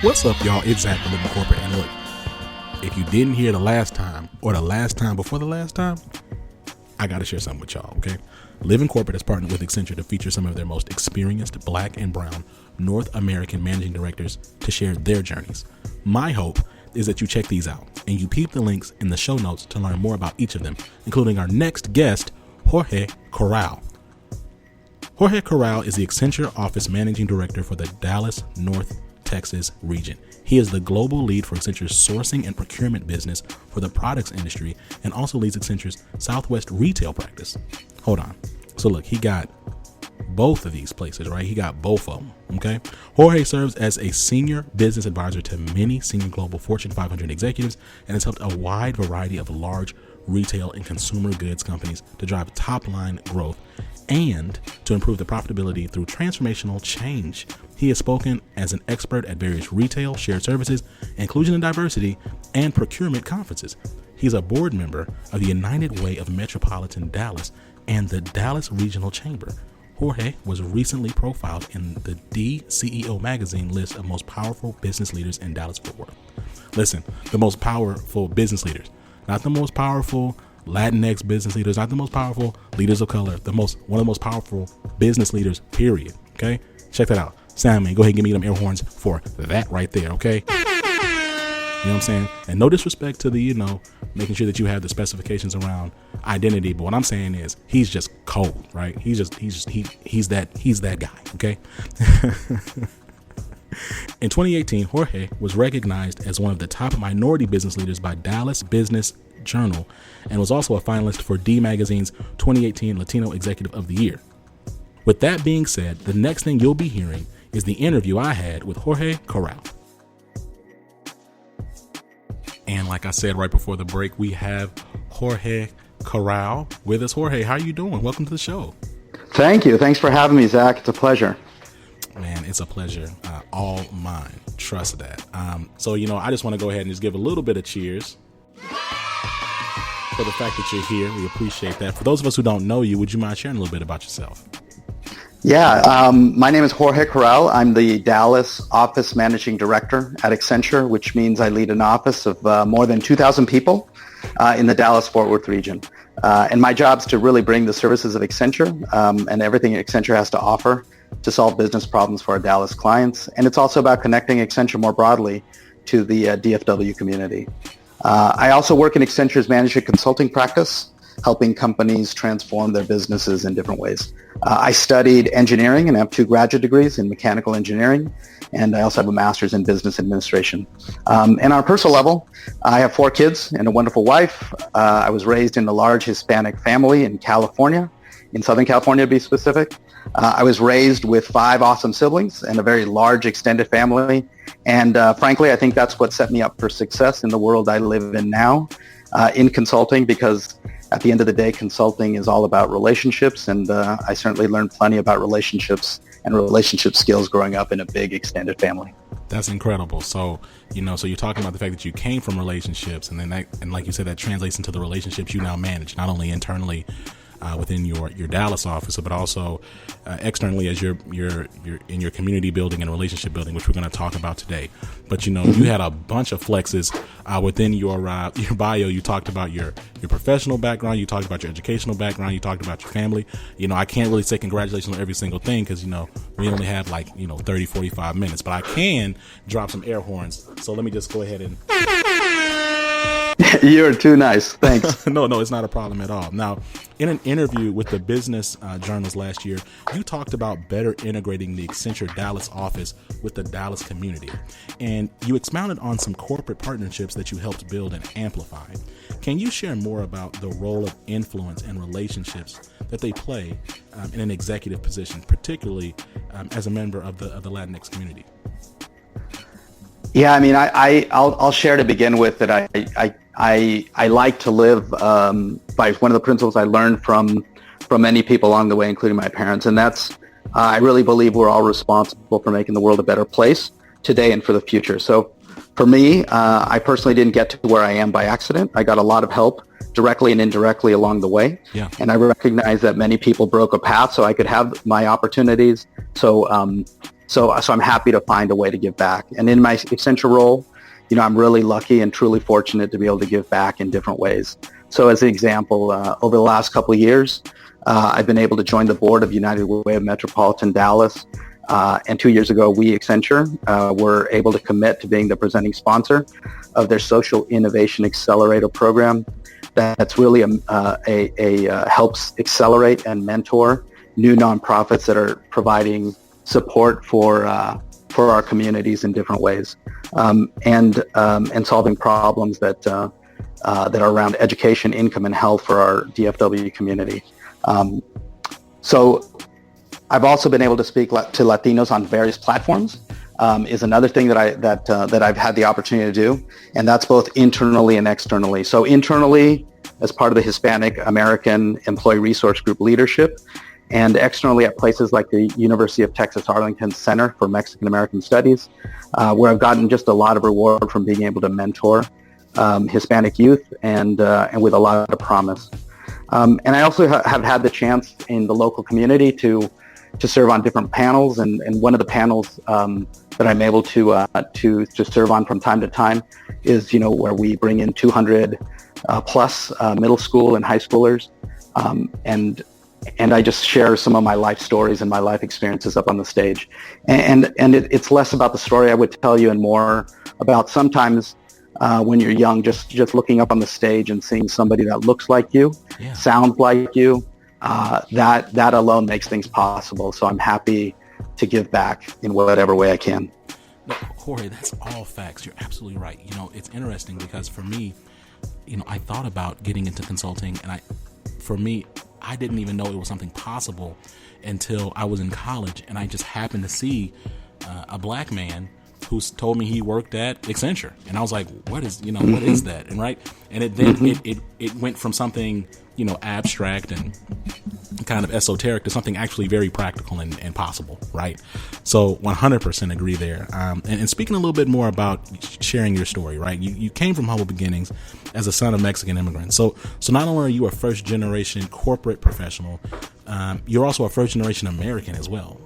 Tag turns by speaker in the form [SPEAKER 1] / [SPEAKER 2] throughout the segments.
[SPEAKER 1] What's up, y'all? It's Zach from Living Corporate. And look, if you didn't hear the last time or the last time before the last time, I got to share something with y'all, okay? Living Corporate has partnered with Accenture to feature some of their most experienced Black and Brown North American managing directors to share their journeys. My hope is that you check these out and you peep the links in the show notes to learn more about each of them, including our next guest, Jorge Corral. Jorge Corral is the Accenture Office Managing Director for the Dallas, North Texas region. He is the global lead for Accenture's sourcing and procurement business for the products industry and also leads Accenture's Southwest retail practice. Hold on. So look, he got both of these places, right? He got both of them, okay? Jorge serves as a senior business advisor to many senior global Fortune 500 executives and has helped a wide variety of large retail and consumer goods companies to drive top-line growth and to improve the profitability through transformational change. He has spoken as an expert at various retail, shared services, inclusion and diversity, and procurement conferences. He's a board member of the United Way of Metropolitan Dallas and the Dallas Regional Chamber. Jorge was recently profiled in the DCEO magazine list of most powerful business leaders in Dallas-Fort Worth. Listen, the most powerful business leaders, not the most powerful Latinx business leaders, not the most powerful leaders of color, one of the most powerful business leaders, period. Okay? Check that out. Sam, man, go ahead and give me them air horns for that right there, okay? You know what I'm saying? And no disrespect to the, making sure that you have the specifications around identity, but what I'm saying is he's just cold, right? He's that guy, okay? In 2018, Jorge was recognized as one of the top minority business leaders by Dallas Business Journal and was also a finalist for D Magazine's 2018 Latino Executive of the Year. With that being said, the next thing you'll be hearing is the interview I had with Jorge Corral. And like I said right before the break, we have Jorge Corral with us. Jorge, how are you doing? Welcome to the show.
[SPEAKER 2] Thank you. Thanks for having me, Zach. It's a pleasure.
[SPEAKER 1] Man, it's a pleasure. All mine. Trust that. So, I just want to go ahead and just give a little bit of cheers for the fact that you're here. We appreciate that. For those of us who don't know you, would you mind sharing a little bit about yourself?
[SPEAKER 2] Yeah, my name is Jorge Corral. I'm the Dallas Office Managing Director at Accenture, which means I lead an office of more than 2,000 people in the Dallas-Fort Worth region. And my job is to really bring the services of Accenture and everything Accenture has to offer to solve business problems for our Dallas clients. And it's also about connecting Accenture more broadly to the DFW community. I also work in Accenture's management consulting practice, helping companies transform their businesses in different ways. I studied engineering and have 2 graduate degrees in mechanical engineering, and I also have a master's in business administration. And on a personal level, I have 4 kids and a wonderful wife. I was raised in a large Hispanic family in California, in Southern California to be specific. I was raised with 5 awesome siblings and a very large extended family. And frankly, I think that's what set me up for success in the world I live in now in consulting, because at the end of the day, consulting is all about relationships, and I certainly learned plenty about relationships and relationship skills growing up in a big extended family.
[SPEAKER 1] That's incredible. So, so you're talking about the fact that you came from relationships, and then and like you said, that translates into the relationships you now manage, not only internally within your Dallas office, but also externally as you're in your community building and relationship building, which we're going to talk about today. But you had a bunch of flexes within your bio. You talked about your professional background, you talked about your educational background, you talked about your family. I can't really say congratulations on every single thing because we only have 30, 45 minutes, but I can drop some air horns. So let me just go ahead and
[SPEAKER 2] You're too nice. Thanks.
[SPEAKER 1] No, it's not a problem at all. Now, in an interview with the Business Journals last year, you talked about better integrating the Accenture Dallas office with the Dallas community. And you expounded on some corporate partnerships that you helped build and amplify. Can you share more about the role of influence and relationships that they play in an executive position, particularly as a member of the Latinx community?
[SPEAKER 2] Yeah, I mean, I'll share to begin with that I like to live by one of the principles I learned from many people along the way, including my parents, and that's I really believe we're all responsible for making the world a better place today and for the future. So for me, I personally didn't get to where I am by accident. I got a lot of help directly and indirectly along the way.
[SPEAKER 1] Yeah.
[SPEAKER 2] And I recognize that many people broke a path so I could have my opportunities. So So I'm happy to find a way to give back. And in my Accenture role, I'm really lucky and truly fortunate to be able to give back in different ways. So as an example, over the last couple of years, I've been able to join the board of United Way of Metropolitan Dallas. And 2 years ago, we, Accenture, were able to commit to being the presenting sponsor of their Social Innovation Accelerator program. That's really helps accelerate and mentor new nonprofits that are providing support for our communities in different ways, and solving problems that are around education, income, and health for our DFW community. So I've also been able to speak to Latinos on various platforms. Is another thing that I've had the opportunity to do, and that's both internally and externally. So internally, as part of the Hispanic American Employee Resource Group leadership, and externally at places like the University of Texas Arlington Center for Mexican American Studies, where I've gotten just a lot of reward from being able to mentor Hispanic youth and with a lot of promise. And I also have had the chance in the local community to serve on different panels, and one of the panels that I'm able to serve on from time to time is where we bring in 200 plus middle school and high schoolers, and I just share some of my life stories and my life experiences up on the stage, and it's less about the story I would tell you and more about sometimes when you're young, just looking up on the stage and seeing somebody that looks like you, sounds like you. That alone makes things possible. So I'm happy to give back in whatever way I can.
[SPEAKER 1] No, Jorge, that's all facts. You're absolutely right. It's interesting because for me, I thought about getting into consulting, and I didn't even know it was something possible until I was in college, and I just happened to see a black man who told me he worked at Accenture, and I was like, what is that? And and it went from something abstract and kind of esoteric to something actually very practical and possible, right? So 100% agree there. And speaking a little bit more about sharing your story, right? You came from humble beginnings as a son of Mexican immigrants. So not only are you a first generation corporate professional, you're also a first generation American as well.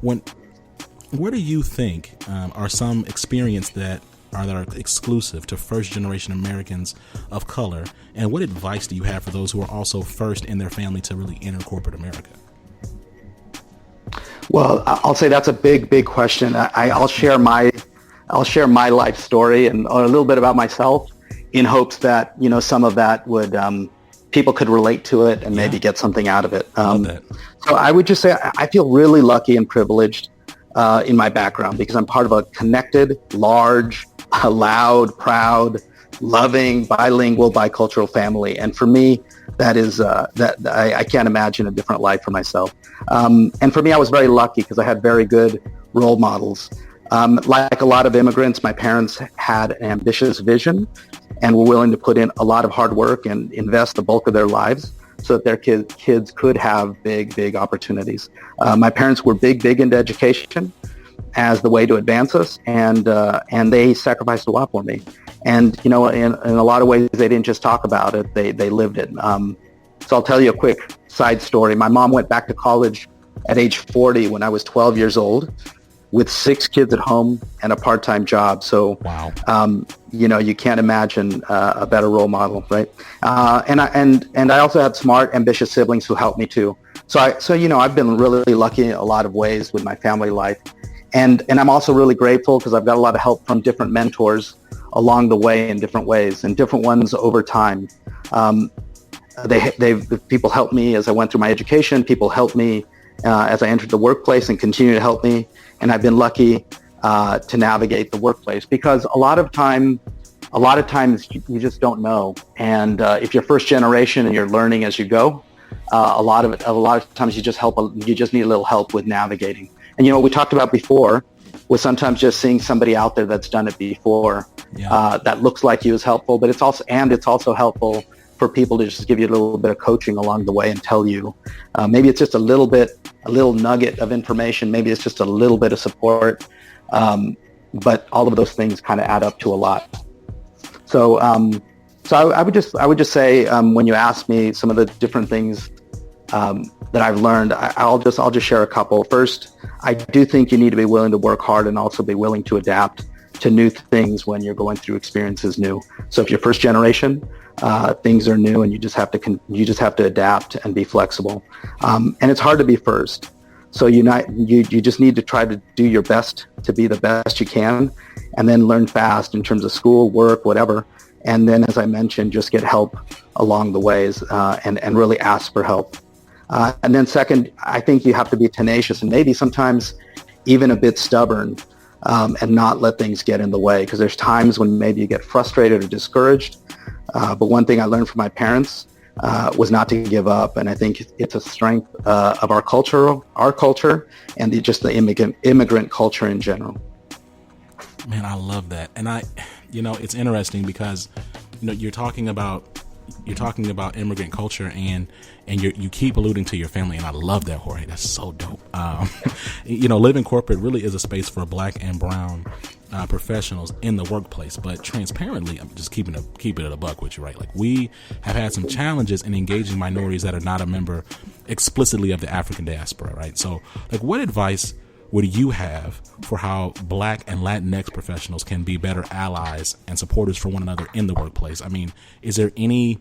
[SPEAKER 1] What do you think are some experiences that are exclusive to first generation Americans of color, and what advice do you have for those who are also first in their family to really enter corporate America?
[SPEAKER 2] Well, I'll say that's a big question. I'll share my life story and a little bit about myself in hopes that some of that would people could relate to it and maybe get something out of it. So I would just say I feel really lucky and privileged in my background because I'm part of a connected, large, loud, proud, loving, bilingual, bicultural family. And for me, that is I can't imagine a different life for myself. And for me, I was very lucky because I had very good role models. Like a lot of immigrants, my parents had an ambitious vision and were willing to put in a lot of hard work and invest the bulk of their lives so that their kids could have big opportunities. My parents were big into education as the way to advance us, and they sacrificed a lot for me. And in a lot of ways, they didn't just talk about it; they lived it. So I'll tell you a quick side story. My mom went back to college at age 40 when I was 12 years old, with 6 kids at home and a part-time job. So,
[SPEAKER 1] wow.
[SPEAKER 2] You can't imagine a better role model, right? And I also had smart, ambitious siblings who helped me too. So I've been really lucky in a lot of ways with my family life. And I'm also really grateful because I've got a lot of help from different mentors along the way in different ways and different ones over time. People helped me as I went through my education. People helped me as I entered the workplace and continue to help me. And I've been lucky to navigate the workplace because a lot of times you just don't know. And if you're first generation and you're learning as you go, a lot of times you just need a little help with navigating. And what we talked about before was sometimes just seeing somebody out there that's done it before that looks like you is helpful. But it's also helpful for people to just give you a little bit of coaching along the way and tell you maybe it's just a little nugget of information. Maybe it's just a little bit of support. But all of those things kind of add up to a lot. So I would just say when you ask me some of the different things that I've learned. I'll just share a couple. First, I do think you need to be willing to work hard and also be willing to adapt to new things when you're going through experiences new. So if you're first generation, things are new, and you just have to adapt and be flexible. And it's hard to be first. So you just need to try to do your best to be the best you can, and then learn fast in terms of school, work, whatever. And then, as I mentioned, just get help along the ways, and really ask for help. And then second, I think you have to be tenacious and maybe sometimes even a bit stubborn, and not let things get in the way, because there's times when maybe you get frustrated or discouraged. But one thing I learned from my parents was not to give up. And I think it's a strength of our culture, and just the immigrant culture in general.
[SPEAKER 1] Man, I love that. And it's interesting because, you're talking about immigrant culture, and you keep alluding to your family, and I love that, Jorge. That's so dope. Living corporate really is a space for Black and brown professionals in the workplace, but transparently, I'm just keeping it a buck with you, right? Like, we have had some challenges in engaging minorities that are not a member explicitly of the African diaspora, right? So, like, what advice would you have for how Black and Latinx professionals can be better allies and supporters for one another in the workplace? I mean, is there any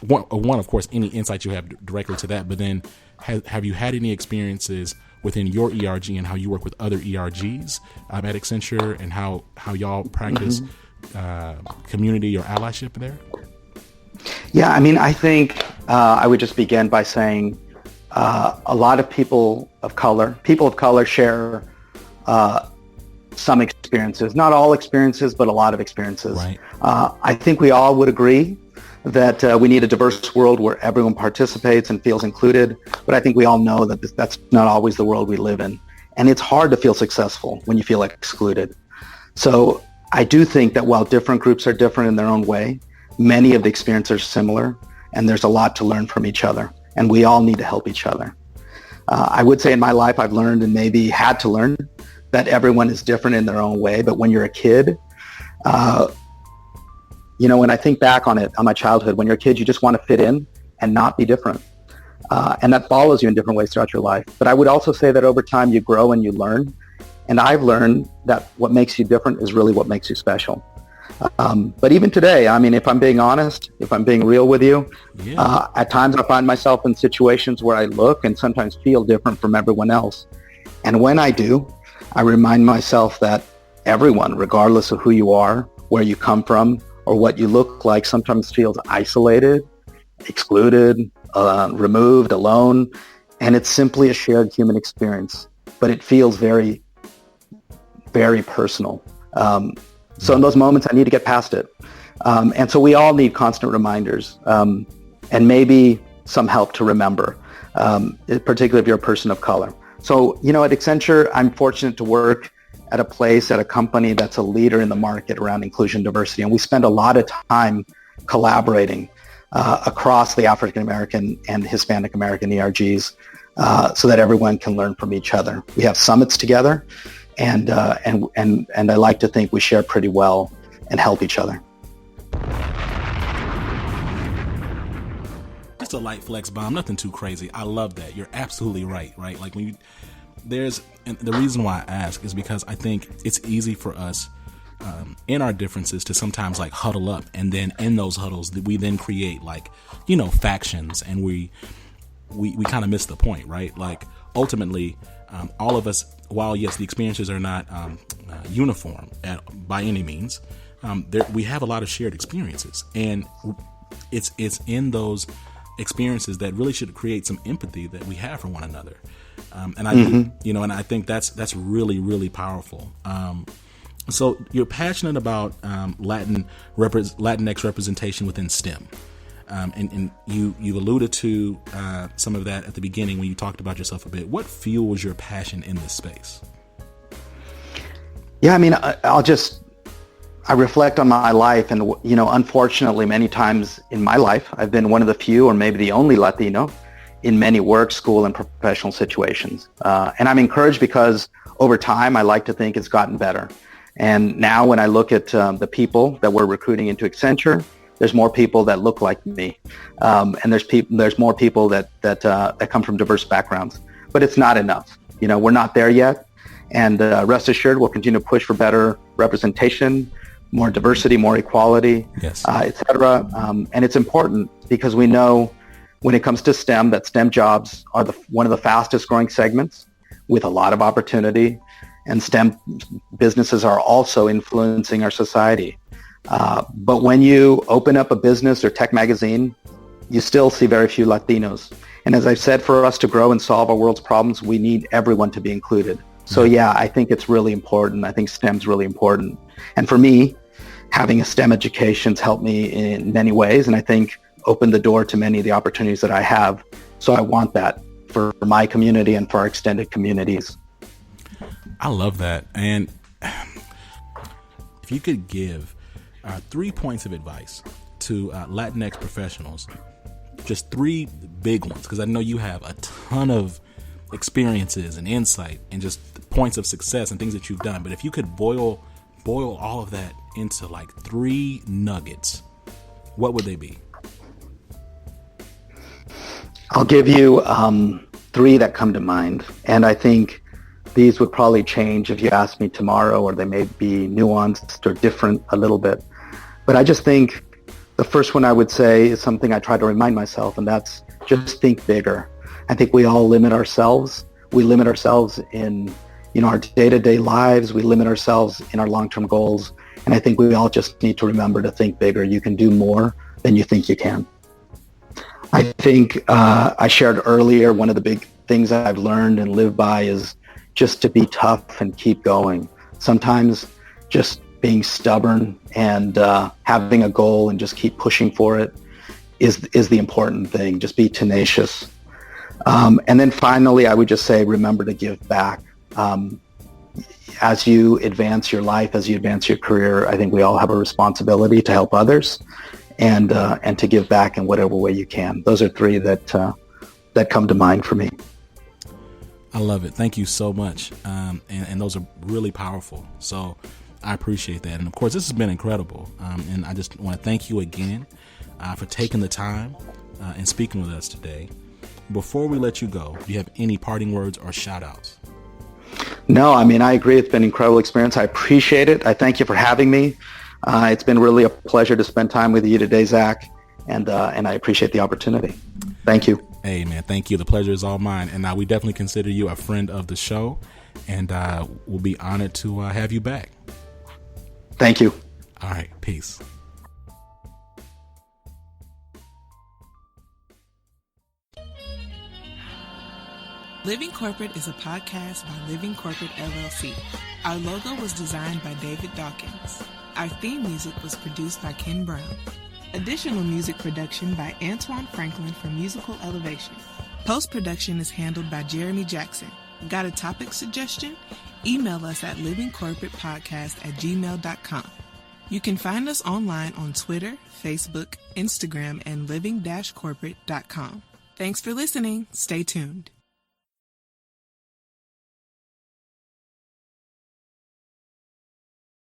[SPEAKER 1] of course, any insight you have directly to that, but then have you had any experiences within your ERG and how you work with other ERGs at Accenture, and how y'all practice community or allyship there?
[SPEAKER 2] Yeah, I mean, I think I would just begin by saying a lot of people of color share some experiences, not all experiences, but a lot of experiences.
[SPEAKER 1] Right.
[SPEAKER 2] I think we all would agree that we need a diverse world where everyone participates and feels included. But I think we all know that that's not always the world we live in. And it's hard to feel successful when you feel excluded. So I do think that while different groups are different in their own way, many of the experiences are similar, and there's a lot to learn from each other. And we all need to help each other. I would say in my life, I've learned, and maybe had to learn, that everyone is different in their own way. But when you're a kid, when I think back on my childhood, when you're a kid, you just want to fit in and not be different. And that follows you in different ways throughout your life. But I would also say that over time, you grow and you learn. And I've learned that what makes you different is really what makes you special. But even today, I mean, if I'm being honest, if I'm being real with you, at times I find myself in situations where I look and sometimes feel different from everyone else. And when I do, I remind myself that everyone, regardless of who you are, where you come from, or what you look like, sometimes feels isolated, excluded, removed, alone. And it's simply a shared human experience, but it feels very, very personal. So in those moments, I need to get past it. And so we all need constant reminders, and maybe some help to remember, particularly if you're a person of color. So, at Accenture, I'm fortunate to work at a company that's a leader in the market around inclusion and diversity. And we spend a lot of time collaborating across the African American and Hispanic American ERGs so that everyone can learn from each other. We have summits together. And I like to think we share pretty well and help each other.
[SPEAKER 1] Just a light flex bomb, nothing too crazy. I love that. You're absolutely right? Like and the reason why I ask is because I think it's easy for us in our differences to sometimes like huddle up, and then in those huddles we then create factions, and we kind of miss the point, right? Like ultimately, all of us, while yes, the experiences are not uniform by any means, we have a lot of shared experiences, and it's in those experiences that really should create some empathy that we have for one another. And I think that's really, really powerful. So you're passionate about Latinx representation within STEM. And you alluded to some of that at the beginning when you talked about yourself a bit. What fuels your passion in this space?
[SPEAKER 2] Yeah, I mean, I reflect on my life, and unfortunately, many times in my life, I've been one of the few, or maybe the only Latino in many work, school, and professional situations. And I'm encouraged because over time, I like to think it's gotten better. And now when I look at the people that we're recruiting into Accenture, there's more people that look like me, and there's more people that come from diverse backgrounds. But it's not enough. We're not there yet, and rest assured, we'll continue to push for better representation, more diversity, more equality,
[SPEAKER 1] yes,
[SPEAKER 2] et cetera. And it's important because we know when it comes to STEM, that STEM jobs are one of the fastest growing segments with a lot of opportunity, and STEM businesses are also influencing our society. But when you open up a business or tech magazine, you still see very few Latinos. And as I've said, for us to grow and solve our world's problems, we need everyone to be included. So yeah, I think it's really important. I think STEM's really important. And for me, having a STEM education's helped me in many ways, and I think opened the door to many of the opportunities that I have. So I want that for my community and for our extended communities.
[SPEAKER 1] I love that. And if you could give 3 points of advice to Latinx professionals, just 3 big ones, because I know you have a ton of experiences and insight and just points of success and things that you've done. But if you could boil all of that into like 3 nuggets, what would they be?
[SPEAKER 2] I'll give you 3 that come to mind. And I think these would probably change if you asked me tomorrow, or they may be nuanced or different a little bit. But I just think the first one I would say is something I try to remind myself, and that's just think bigger. I think we all limit ourselves. We limit ourselves in our day-to-day lives. We limit ourselves in our long-term goals. And I think we all just need to remember to think bigger. You can do more than you think you can. I think I shared earlier, one of the big things I've learned and live by is just to be tough and keep going. Sometimes just being stubborn and having a goal and just keep pushing for it is the important thing. Just be tenacious. And then finally, I would just say, remember to give back. As you advance your life, as you advance your career, I think we all have a responsibility to help others and to give back in whatever way you can. Those are 3 that come to mind for me.
[SPEAKER 1] I love it. Thank you so much. And those are really powerful. So I appreciate that. And of course, this has been incredible. And I just want to thank you again for taking the time and speaking with us today. Before we let you go, do you have any parting words or shout outs?
[SPEAKER 2] No, I agree. It's been an incredible experience. I appreciate it. I thank you for having me. It's been really a pleasure to spend time with you today, Zach, and I appreciate the opportunity. Thank you.
[SPEAKER 1] Hey, man, thank you. The pleasure is all mine. And we definitely consider you a friend of the show, and we'll be honored to have you back.
[SPEAKER 2] Thank you.
[SPEAKER 1] All right. Peace.
[SPEAKER 3] Living Corporate is a podcast by Living Corporate LLC. Our logo was designed by David Dawkins. Our theme music was produced by Ken Brown. Additional music production by Antoine Franklin for Musical Elevation. Post-production is handled by Jeremy Jackson. Got a topic suggestion? Email us at livingcorporatepodcast@gmail.com. You can find us online on Twitter, Facebook, Instagram, and living-corporate.com. Thanks for listening. Stay tuned.